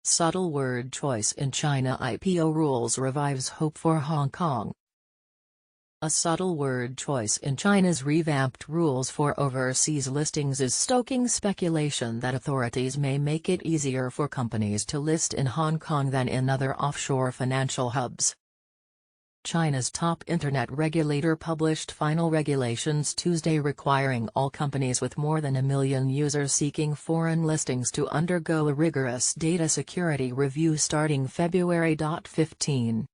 Subtle word choice in China IPO rules revives hope for Hong Kong. A subtle word choice in China's revamped rules for overseas listings is stoking speculation that authorities may make it easier for companies to list in Hong Kong than in other offshore financial hubs. China's top internet regulator published final regulations Tuesday requiring all companies with more than 1 million users seeking foreign listings to undergo a rigorous data security review starting February 15.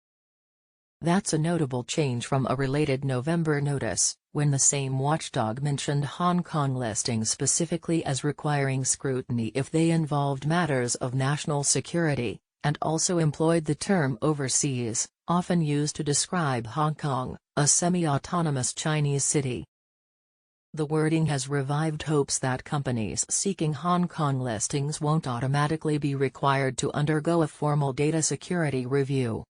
That's a notable change from a related November notice, when the same watchdog mentioned Hong Kong listings specifically as requiring scrutiny if they involved matters of national security, and also employed the term overseas, often used to describe Hong Kong, a semi-autonomous Chinese city. The wording has revived hopes that companies seeking Hong Kong listings won't automatically be required to undergo a formal data security review.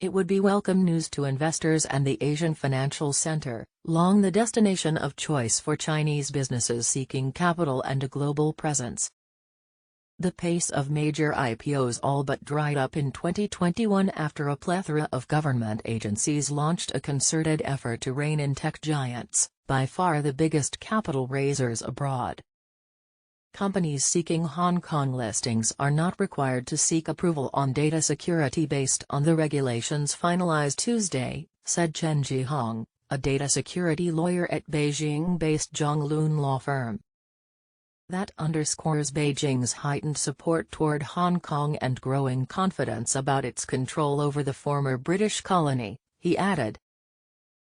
It would be welcome news to investors and the Asian financial center, long the destination of choice for Chinese businesses seeking capital and a global presence. The pace of major IPOs all but dried up in 2021 after a plethora of government agencies launched a concerted effort to rein in tech giants, by far the biggest capital raisers abroad. Companies seeking Hong Kong listings are not required to seek approval on data security based on the regulations finalized Tuesday, said Chen Jihong, a data security lawyer at Beijing-based Zhonglun law firm. That underscores Beijing's heightened support toward Hong Kong and growing confidence about its control over the former British colony, he added.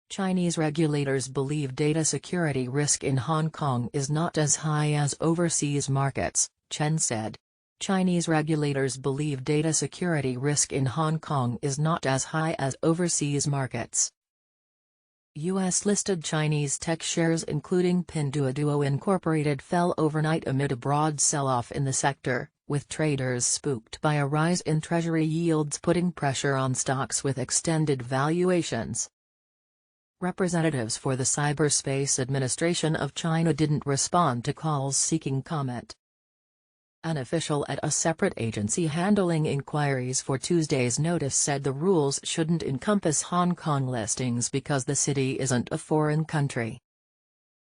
Chinese regulators believe data security risk in Hong Kong is not as high as overseas markets, Chen said. Chinese regulators believe data security risk in Hong Kong is not as high as overseas markets. U.S.-listed Chinese tech shares including Pinduoduo Incorporated fell overnight amid a broad sell-off in the sector, with traders spooked by a rise in Treasury yields putting pressure on stocks with extended valuations. Representatives for the Cyberspace Administration of China didn't respond to calls seeking comment. An official at a separate agency handling inquiries for Tuesday's notice said the rules shouldn't encompass Hong Kong listings because the city isn't a foreign country.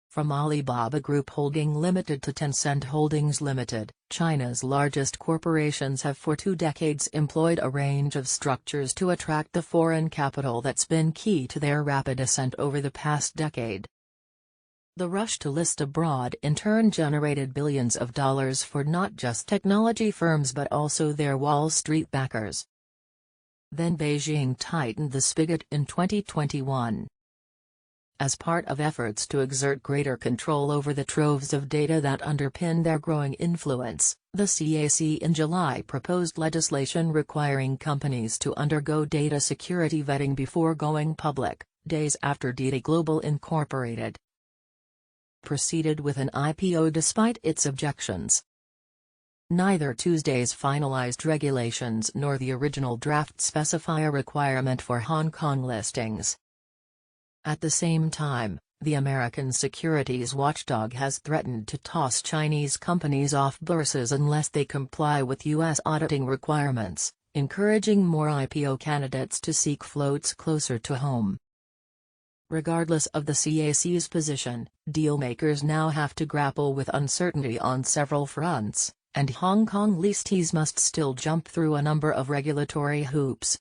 From Alibaba Group Holding Limited to Tencent Holdings Limited, China's largest corporations have for 2 decades employed a range of structures to attract the foreign capital that's been key to their rapid ascent over the past decade. The rush to list abroad in turn generated billions of dollars for not just technology firms but also their Wall Street backers. Then Beijing tightened the spigot in 2021. As part of efforts to exert greater control over the troves of data that underpin their growing influence, the CAC in July proposed legislation requiring companies to undergo data security vetting before going public, days after DiDi Global Incorporated proceeded with an IPO despite its objections. Neither Tuesday's finalized regulations nor the original draft specify a requirement for Hong Kong listings. At the same time, the American securities watchdog has threatened to toss Chinese companies off bourses unless they comply with U.S. auditing requirements, encouraging more IPO candidates to seek floats closer to home. Regardless of the CAC's position, dealmakers now have to grapple with uncertainty on several fronts, and Hong Kong listees must still jump through a number of regulatory hoops.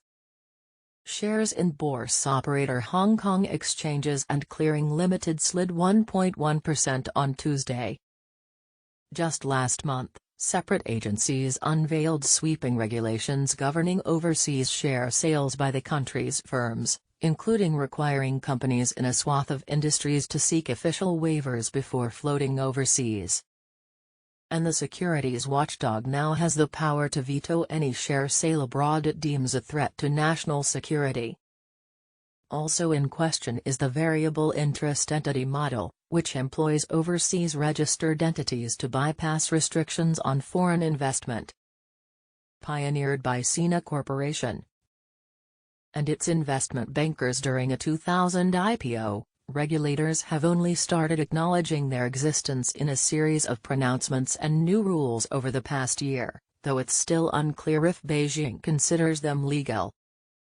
Shares in bourse operator Hong Kong Exchanges and Clearing Limited slid 1.1% on Tuesday. Just last month, separate agencies unveiled sweeping regulations governing overseas share sales by the country's firms, including requiring companies in a swath of industries to seek official waivers before floating overseas. And the securities watchdog now has the power to veto any share sale abroad it deems a threat to national security. Also in question is the variable interest entity model, which employs overseas registered entities to bypass restrictions on foreign investment. Pioneered by Sina Corporation and its investment bankers during a 2000 IPO, regulators have only started acknowledging their existence in a series of pronouncements and new rules over the past year, though it's still unclear if Beijing considers them legal.